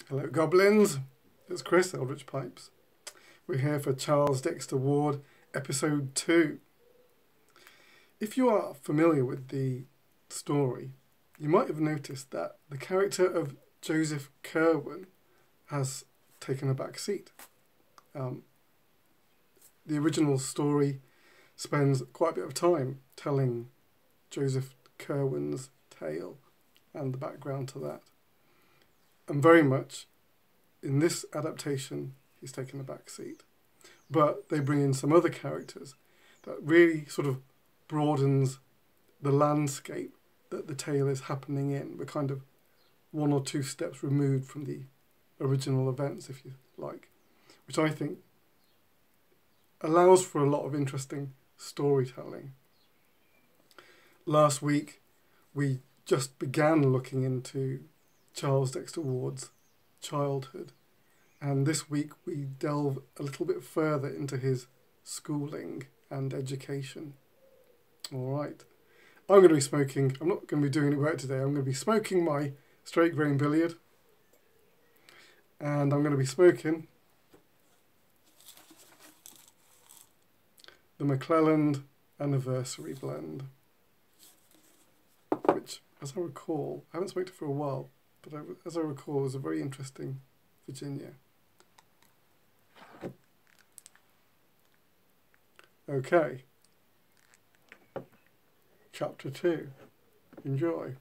Hello Goblins, it's Chris, Eldritch Pipes. We're here for Charles Dexter Ward, episode 2. If you are familiar with the story, you might have noticed that the character of Joseph Kerwin has taken a back seat. The original story spends quite a bit of time telling Joseph Kerwin's tale and the background to that. And very much in this adaptation, he's taken a back seat. But they bring in some other characters that really sort of broadens the landscape that the tale is happening in. We're kind of one or two steps removed from the original events, if you like, which I think allows for a lot of interesting storytelling. Last week, we just began looking into Charles Dexter Ward's childhood, and this week we delve a little bit further into his schooling and education. Alright, I'm going to be smoking, I'm not going to be doing any work today, I'm going to be smoking my straight grain billiard, and I'm going to be smoking the McClelland Anniversary Blend, which, as I recall, I haven't smoked it for a while, but as I recall, is a very interesting Virginia. Okay. Chapter 2. Enjoy.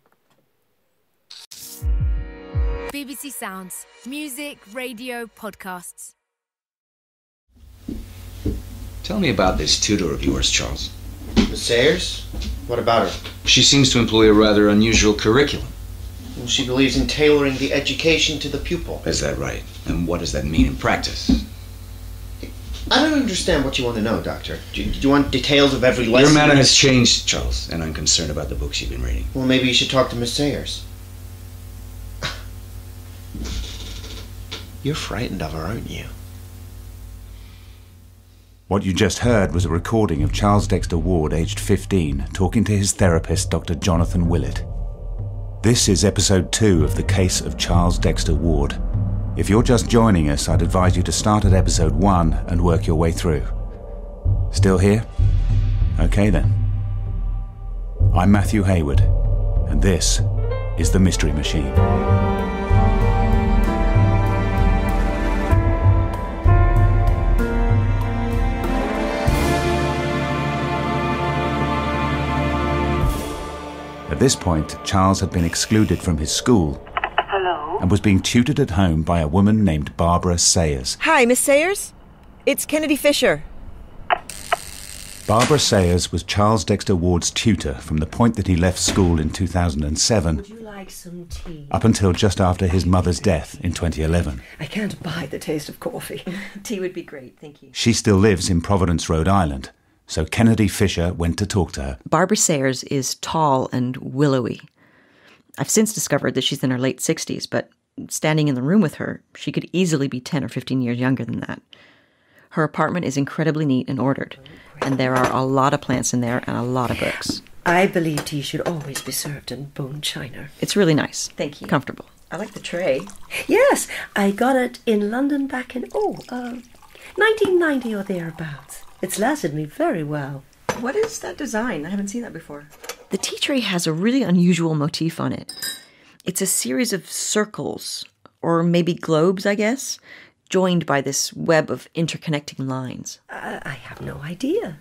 BBC Sounds. Music, radio, podcasts. Tell me about this tutor of yours, Charles. Miss Sayers? What about her? She seems to employ a rather unusual curriculum. Well, she believes in tailoring the education to the pupil. Is that right? And what does that mean in practice? I don't understand what you want to know, Doctor. Do you want details of every lesson? Your manner has changed, Charles, and I'm concerned about the books you've been reading. Well, maybe you should talk to Miss Sayers. You're frightened of her, aren't you? What you just heard was a recording of Charles Dexter Ward, aged 15, talking to his therapist, Dr. Jonathan Willett. This is episode 2 of the case of Charles Dexter Ward. If you're just joining us, I'd advise you to start at episode 1 and work your way through. Still here? Okay then. I'm Matthew Hayward, and this is The Mystery Machine. At this point, Charles had been excluded from his school. Hello? And was being tutored at home by a woman named Barbara Sayers. Hi, Miss Sayers? It's Kennedy Fisher. Barbara Sayers was Charles Dexter Ward's tutor from the point that he left school in 2007 Would you like some tea? up until just after his mother's death in 2011. I can't abide the taste of coffee. Tea would be great, thank you. She still lives in Providence, Rhode Island, so Kennedy Fisher went to talk to her. Barbara Sayers is tall and willowy. I've since discovered that she's in her late 60s, but standing in the room with her, she could easily be 10 or 15 years younger than that. Her apartment is incredibly neat and ordered, and there are a lot of plants in there and a lot of books. I believe tea should always be served in bone china. It's really nice. Thank you. Comfortable. I like the tray. Yes, I got it in London back in, 1990 or thereabouts. It's lasted me very well. What is that design? I haven't seen that before. The tea tray has a really unusual motif on it. It's a series of circles, or maybe globes, I guess, joined by this web of interconnecting lines. I have no idea.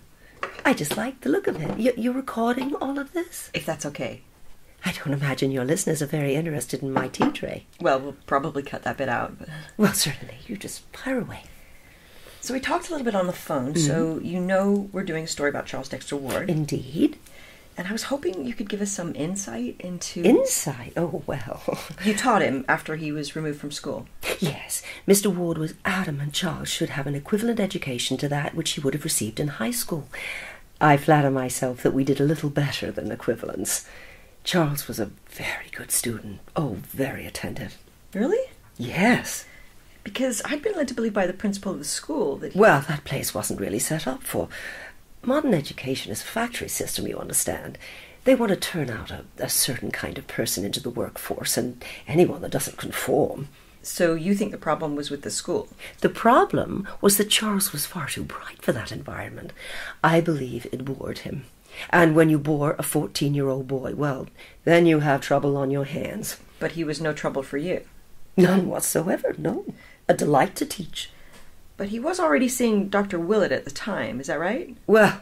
I just like the look of it. You're recording all of this? If that's okay. I don't imagine your listeners are very interested in my tea tray. Well, we'll probably cut that bit out. But... Well, certainly. You just fire away. So we talked a little bit on the phone, so you know we're doing a story about Charles Dexter Ward. Indeed. And I was hoping you could give us some insight into... Insight? Oh, well. You taught him after he was removed from school. Yes. Mr. Ward was adamant Charles should have an equivalent education to that which he would have received in high school. I flatter myself that we did a little better than equivalence. Charles was a very good student. Oh, very attentive. Really? Yes. Because I'd been led to believe by the principal of the school that... Well, that place wasn't really set up for... Modern education is a factory system, you understand. They want to turn out a certain kind of person into the workforce, and anyone that doesn't conform... So you think the problem was with the school? The problem was that Charles was far too bright for that environment. I believe it bored him. And when you bore a 14-year-old boy, well, then you have trouble on your hands. But he was no trouble for you? None whatsoever, no. A delight to teach. But he was already seeing Dr. Willett at the time, is that right? Well,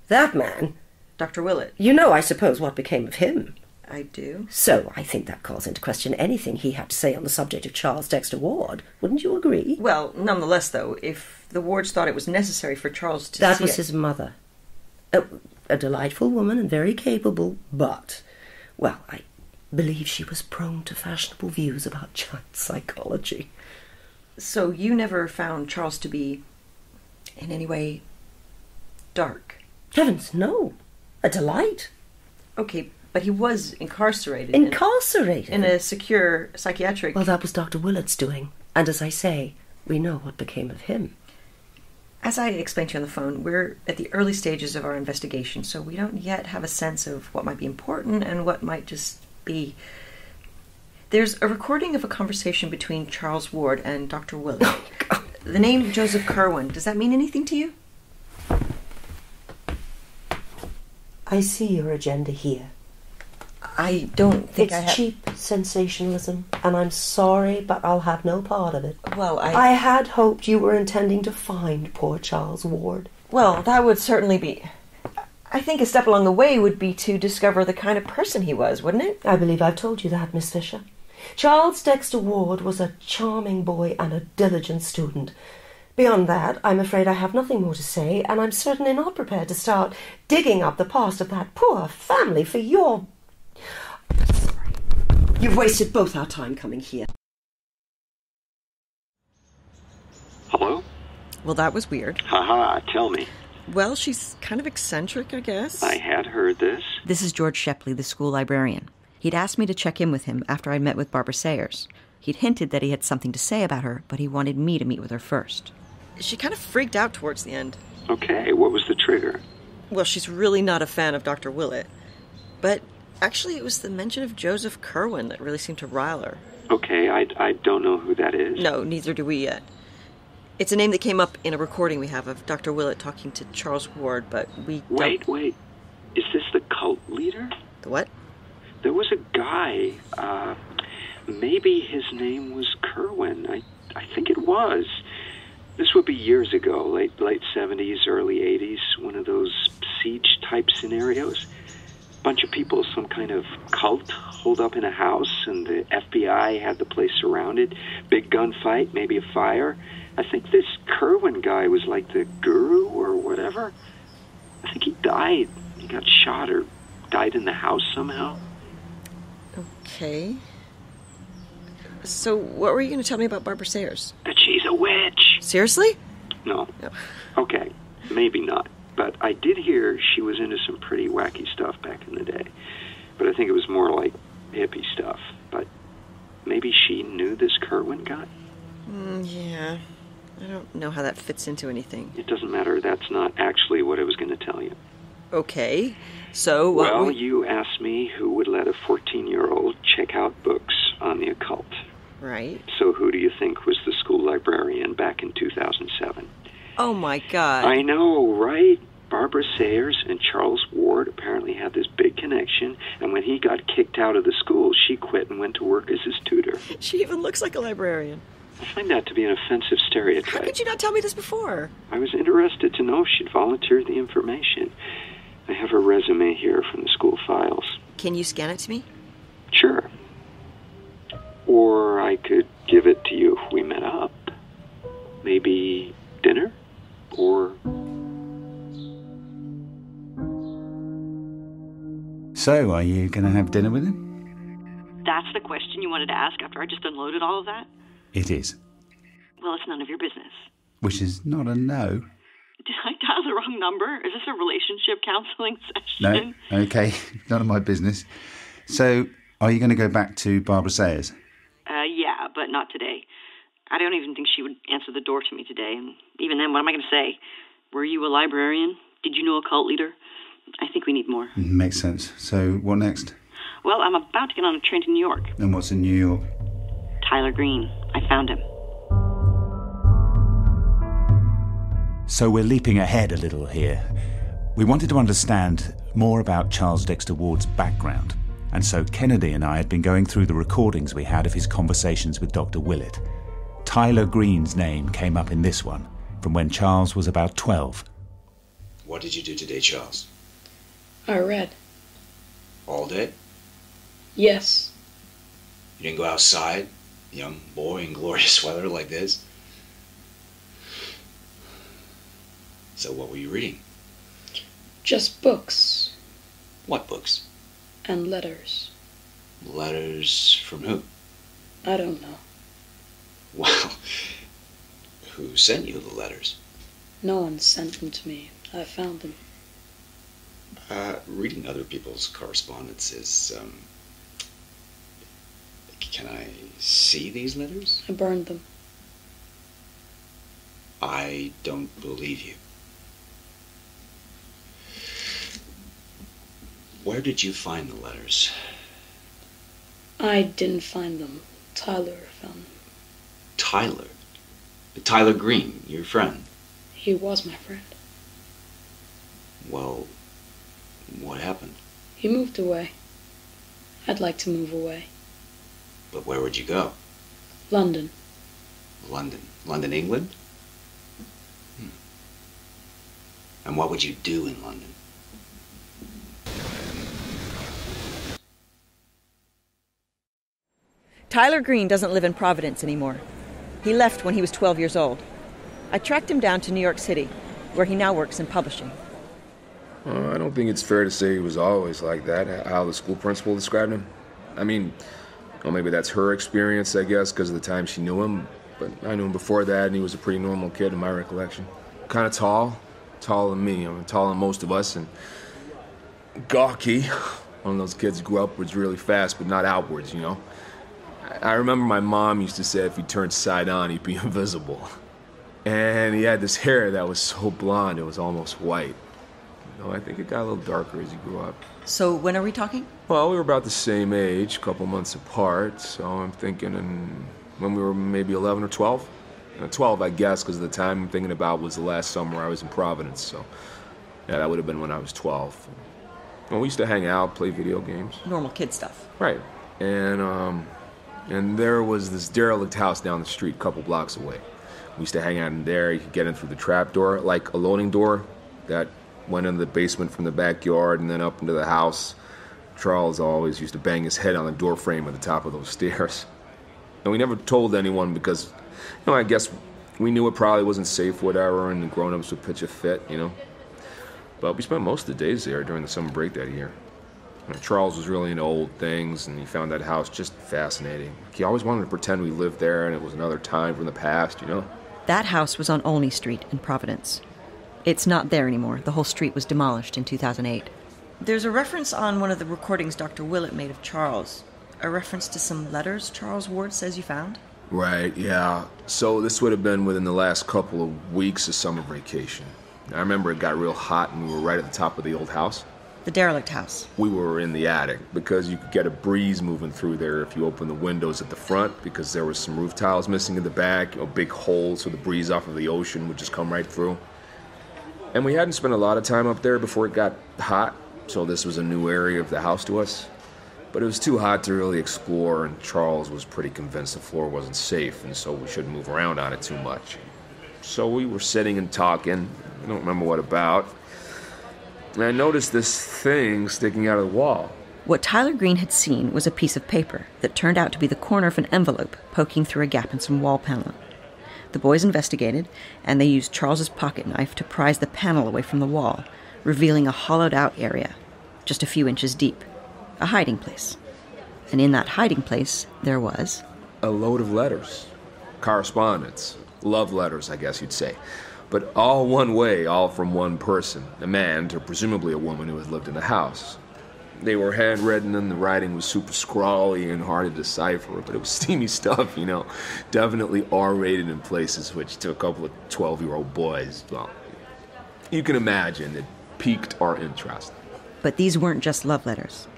that man... Dr. Willett. You know, I suppose, what became of him. I do. So I think that calls into question anything he had to say on the subject of Charles Dexter Ward. Wouldn't you agree? Well, nonetheless, though, if the Wards thought it was necessary for Charles to That see was it... his mother. A delightful woman and very capable, but, well, I believe she was prone to fashionable views about child psychology. So you never found Charles to be, in any way, dark? Heavens, no. A delight. Okay, but he was incarcerated. Incarcerated? In a secure psychiatric... Well, that was Dr. Willett's doing. And as I say, we know what became of him. As I explained to you on the phone, we're at the early stages of our investigation, so we don't yet have a sense of what might be important and what might just be... There's a recording of a conversation between Charles Ward and Dr. Willett. Oh, God. The name Joseph Kerwin, does that mean anything to you? I see your agenda here. I don't think it's cheap sensationalism, and I'm sorry, but I'll have no part of it. Well, I had hoped you were intending to find poor Charles Ward. Well, that would certainly be... I think a step along the way would be to discover the kind of person he was, wouldn't it? I believe I've told you that, Miss Fisher. Charles Dexter Ward was a charming boy and a diligent student. Beyond that, I'm afraid I have nothing more to say, and I'm certainly not prepared to start digging up the past of that poor family for your... Sorry. You've wasted both our time coming here. Hello? Well, that was weird. Haha, tell me. Well, she's kind of eccentric, I guess. I had heard this. This is George Shepley, the school librarian. He'd asked me to check in with him after I'd met with Barbara Sayers. He'd hinted that he had something to say about her, but he wanted me to meet with her first. She kind of freaked out towards the end. Okay, what was the trigger? Well, she's really not a fan of Dr. Willett. But actually, it was the mention of Joseph Kerwin that really seemed to rile her. Okay, I don't know who that is. No, neither do we yet. It's a name that came up in a recording we have of Dr. Willett talking to Charles Ward, but we don't... Wait. Is this the cult leader? The what? There was a guy, maybe his name was Kerwin. I think it was. This would be years ago, late 70s, early 80s, one of those siege-type scenarios. Bunch of people, some kind of cult, holed up in a house, and the FBI had the place surrounded. Big gunfight, maybe a fire. I think this Kerwin guy was like the guru or whatever. I think he died. He got shot or died in the house somehow. Okay. So what were you going to tell me about Barbara Sayers? That she's a witch. Seriously? No. Okay, maybe not. But I did hear she was into some pretty wacky stuff back in the day. But I think it was more like hippie stuff. But maybe she knew this Kerwin guy? Yeah. I don't know how that fits into anything. It doesn't matter. That's not actually what I was going to tell you. Okay. So Well, you asked me who would let a 14-year-old check out books on the occult. Right. So who do you think was the school librarian back in 2007? Oh, my God. I know, right? Barbara Sayers and Charles Ward apparently had this big connection, and when he got kicked out of the school, she quit and went to work as his tutor. She even looks like a librarian. I find that to be an offensive stereotype. How could you not tell me this before? I was interested to know if she'd volunteered the information. I have her resume here from the school files. Can you scan it to me? Sure. Or I could give it to you if we met up. Maybe dinner? Or... So, are you going to have dinner with him? That's the question you wanted to ask after I just unloaded all of that? It is. Well, it's none of your business. Which is not a no. Did I dial the wrong number? Is this a relationship counseling session? No? Okay, none of my business. So, are you going to go back to Barbara Sayers? Yeah, but not today. I don't even think she would answer the door to me today. And even then, what am I going to say? Were you a librarian? Did you know a cult leader? I think we need more. Makes sense. So, what next? Well, I'm about to get on a train to New York. And what's in New York? Tyler Green. I found him. So we're leaping ahead a little here. We wanted to understand more about Charles Dexter Ward's background, and so Kennedy and I had been going through the recordings we had of his conversations with Dr. Willett. Tyler Green's name came up in this one, from when Charles was about 12. What did you do today, Charles? I read. All day? Yes. You didn't go outside, young boy, in glorious weather like this? So what were you reading? Just books. What books? And letters. Letters from who? I don't know. Well, who sent you the letters? No one sent them to me. I found them. Reading other people's correspondence is, Can I see these letters? I burned them. I don't believe you. Where did you find the letters? I didn't find them. Tyler found them. Tyler? Tyler Green, your friend? He was my friend. Well, what happened? He moved away. I'd like to move away. But where would you go? London. London? London, England? And what would you do in London? Tyler Green doesn't live in Providence anymore. He left when he was 12 years old. I tracked him down to New York City, where he now works in publishing. I don't think it's fair to say he was always like that, how the school principal described him. I mean, well, maybe that's her experience, I guess, because of the time she knew him. But I knew him before that, and he was a pretty normal kid in my recollection. Kind of tall, taller than me. I mean, taller than most of us, and gawky. One of those kids who grew upwards really fast, but not outwards, you know. I remember my mom used to say if he turned side on, he'd be invisible. And he had this hair that was so blonde, it was almost white. You know, I think it got a little darker as he grew up. So when are we talking? Well, we were about the same age, a couple months apart, so I'm thinking when we were maybe 11 or 12. 12, I guess, because the time I'm thinking about was the last summer I was in Providence, so yeah, that would have been when I was 12. Well, we used to hang out, play video games. Normal kid stuff. Right. And there was this derelict house down the street, a couple blocks away. We used to hang out in there. You could get in through the trap door, like a loading door that went into the basement from the backyard and then up into the house. Charles always used to bang his head on the door frame at the top of those stairs. And we never told anyone because, you know, I guess we knew it probably wasn't safe, whatever, and the grown-ups would pitch a fit, you know. But we spent most of the days there during the summer break that year. Charles was really into old things, and he found that house just fascinating. He always wanted to pretend we lived there, and it was another time from the past, you know? That house was on Olney Street in Providence. It's not there anymore. The whole street was demolished in 2008. There's a reference on one of the recordings Dr. Willett made of Charles. A reference to some letters Charles Ward says you found? Right, yeah. So this would have been within the last couple of weeks of summer vacation. I remember it got real hot, and we were right at the top of the old house. The derelict house. We were in the attic because you could get a breeze moving through there if you opened the windows at the front because there was some roof tiles missing in the back, a big hole so the breeze off of the ocean would just come right through. And we hadn't spent a lot of time up there before it got hot, so this was a new area of the house to us. But it was too hot to really explore, and Charles was pretty convinced the floor wasn't safe, and so we shouldn't move around on it too much. So we were sitting and talking. I don't remember what about. And I noticed this thing sticking out of the wall. What Tyler Green had seen was a piece of paper that turned out to be the corner of an envelope poking through a gap in some wall paneling. The boys investigated, and they used Charles's pocket knife to prise the panel away from the wall, revealing a hollowed-out area, just a few inches deep, a hiding place. And in that hiding place, there was... a load of letters. Correspondence. Love letters, I guess you'd say. But all one way, all from one person, a man to presumably a woman who had lived in the house. They were handwritten and the writing was super scrawly and hard to decipher, but it was steamy stuff, you know. Definitely R-rated in places, which to a couple of 12-year-old boys, well, you can imagine it piqued our interest. But these weren't just love letters.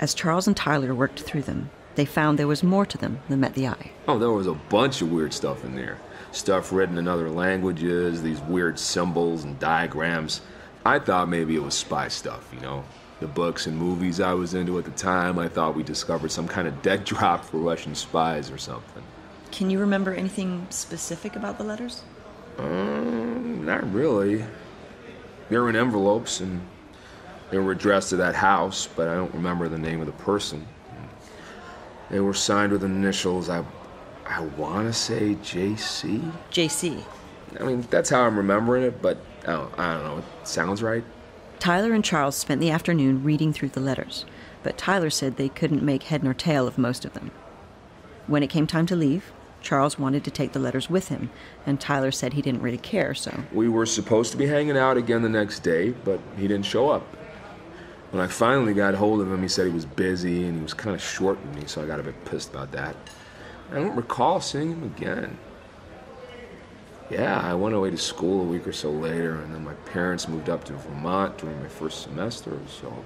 As Charles and Tyler worked through them, they found there was more to them than met the eye. Oh, there was a bunch of weird stuff in there. Stuff written in other languages, these weird symbols and diagrams. I thought maybe it was spy stuff, you know? The books and movies I was into at the time, I thought we discovered some kind of dead drop for Russian spies or something. Can you remember anything specific about the letters? Not really. They were in envelopes, and they were addressed to that house, but I don't remember the name of the person. They were signed with initials, I want to say J.C.? J.C. I mean, that's how I'm remembering it, but I don't know. It sounds right. Tyler and Charles spent the afternoon reading through the letters, but Tyler said they couldn't make head nor tail of most of them. When it came time to leave, Charles wanted to take the letters with him, and Tyler said he didn't really care, so... We were supposed to be hanging out again the next day, but he didn't show up. When I finally got hold of him, he said he was busy, and he was kind of short with me, so I got a bit pissed about that. I don't recall seeing him again. Yeah, I went away to school a week or so later, and then my parents moved up to Vermont during my first semester or so.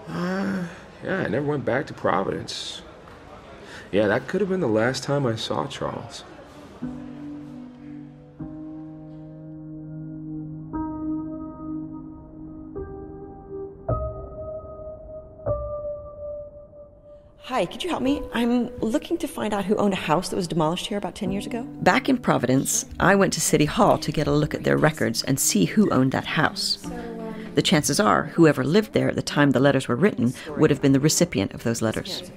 Yeah, I never went back to Providence. Yeah, that could have been the last time I saw Charles. Hi, could you help me? I'm looking to find out who owned a house that was demolished here about 10 years ago. Back in Providence, I went to City Hall to get a look at their records and see who owned that house. The chances are, whoever lived there at the time the letters were written would have been the recipient of those letters.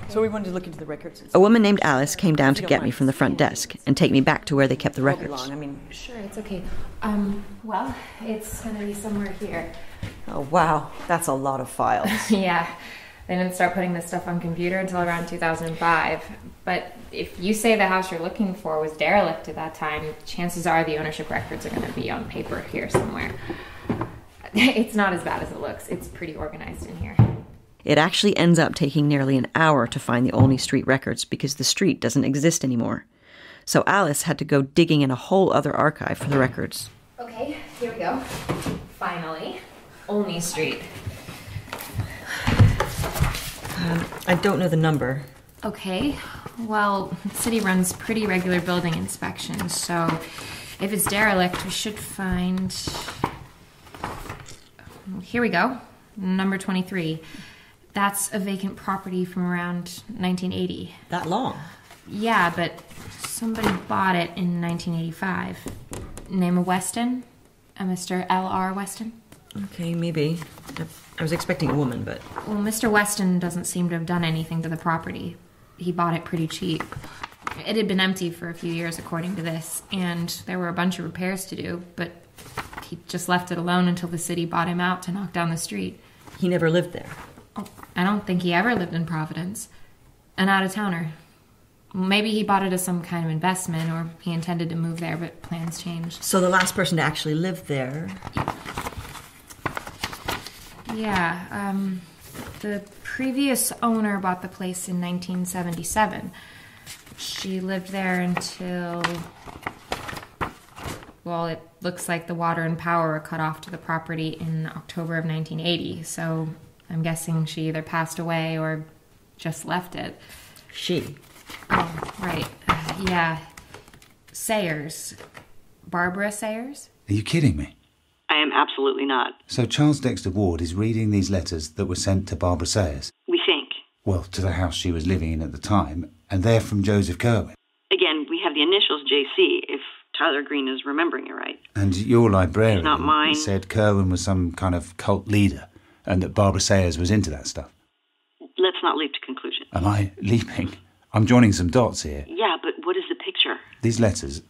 So we wanted to look into the records. A woman named Alice came down to get me from the front desk and take me back to where they kept the records. Sure, it's okay. Well, it's going to be somewhere here. Oh, wow. That's a lot of files. Yeah. They didn't start putting this stuff on computer until around 2005. But if you say the house you're looking for was derelict at that time, chances are the ownership records are going to be on paper here somewhere. It's not as bad as it looks. It's pretty organized in here. It actually ends up taking nearly an hour to find the Olney Street records because the street doesn't exist anymore. So Alice had to go digging in a whole other archive for the records. Okay, here we go. Finally, Olney Street. I don't know the number. Okay, well, the city runs pretty regular building inspections, so if it's derelict, we should find... Here we go, number 23. That's a vacant property from around 1980. That long? Yeah, but somebody bought it in 1985. Name of Weston? Mr. L.R. Weston? Okay, maybe. I was expecting a woman, but... Well, Mr. Weston doesn't seem to have done anything to the property. He bought it pretty cheap. It had been empty for a few years, according to this, and there were a bunch of repairs to do, but he just left it alone until the city bought him out to knock down the street. He never lived there? Oh, I don't think he ever lived in Providence. An out-of-towner. Maybe he bought it as some kind of investment, or he intended to move there, but plans changed. So the last person to actually live there... Yeah, the previous owner bought the place in 1977. She lived there until... Well, it looks like the water and power were cut off to the property in October of 1980, so I'm guessing she either passed away or just left it. She? Oh, right. Yeah. Sayers. Barbara Sayers? Are you kidding me? I am absolutely not. So Charles Dexter Ward is reading these letters that were sent to Barbara Sayers? We think. Well, to the house she was living in at the time, and they're from Joseph Kerwin. Again, we have the initials JC, if Tyler Green is remembering it right. And your librarian Not mine. said Kerwin was some kind of cult leader, and that Barbara Sayers was into that stuff. Let's not leap to conclusion. Am I leaping? I'm joining some dots here. Yeah, but what is the picture? These letters...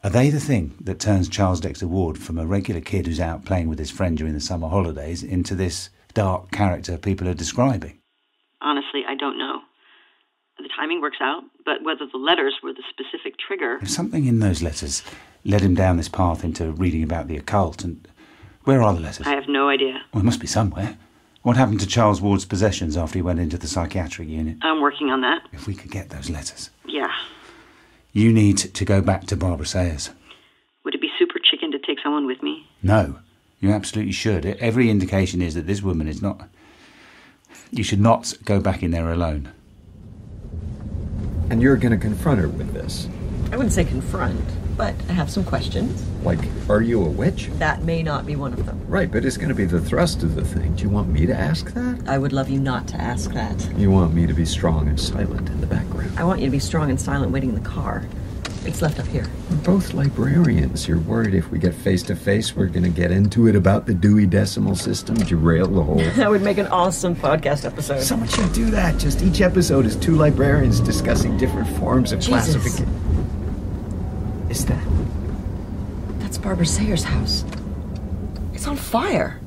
Are they the thing that turns Charles Dexter Ward from a regular kid who's out playing with his friend during the summer holidays into this dark character people are describing? Honestly, I don't know. The timing works out, but whether the letters were the specific trigger... If something in those letters led him down this path into reading about the occult, and... Where are the letters? I have no idea. Well, it must be somewhere. What happened to Charles Ward's possessions after he went into the psychiatric unit? I'm working on that. If we could get those letters. Yeah. You need to go back to Barbara Sayers. Would it be super chicken to take someone with me? No, you absolutely should. Every indication is that this woman is not... You should not go back in there alone. And you're going to confront her with this? I wouldn't say confront, but I have some questions. Like, are you a witch? That may not be one of them. Right, but it's going to be the thrust of the thing. Do you want me to ask that? I would love you not to ask that. You want me to be strong and silent in the background? I want you to be strong and silent waiting in the car. It's left up here. We're both librarians. You're worried if we get face-to-face, we're going to get into it about the Dewey Decimal System, derail the whole... That would make an awesome podcast episode. Someone should do that. Just each episode is 2 librarians discussing different forms of classification. Is that? That's Barbara Sayers' house. It's on fire.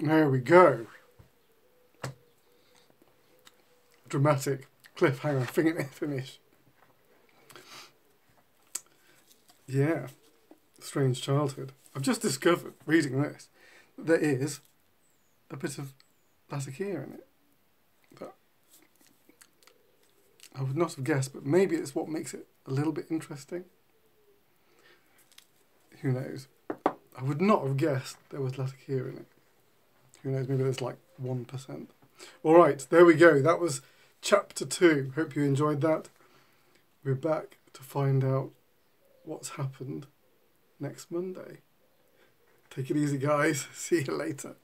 There we go. Dramatic cliffhanger finish. Yeah. Strange childhood. I've just discovered, reading this, that there is a bit of Latakia in it. But I would not have guessed, but maybe it's what makes it a little bit interesting. Who knows? I would not have guessed there was Latakia in it. Who knows, maybe there's like 1%. Alright, there we go. That was Chapter 2. Hope you enjoyed that. We're back to find out what's happened next Monday. Take it easy, guys. See you later.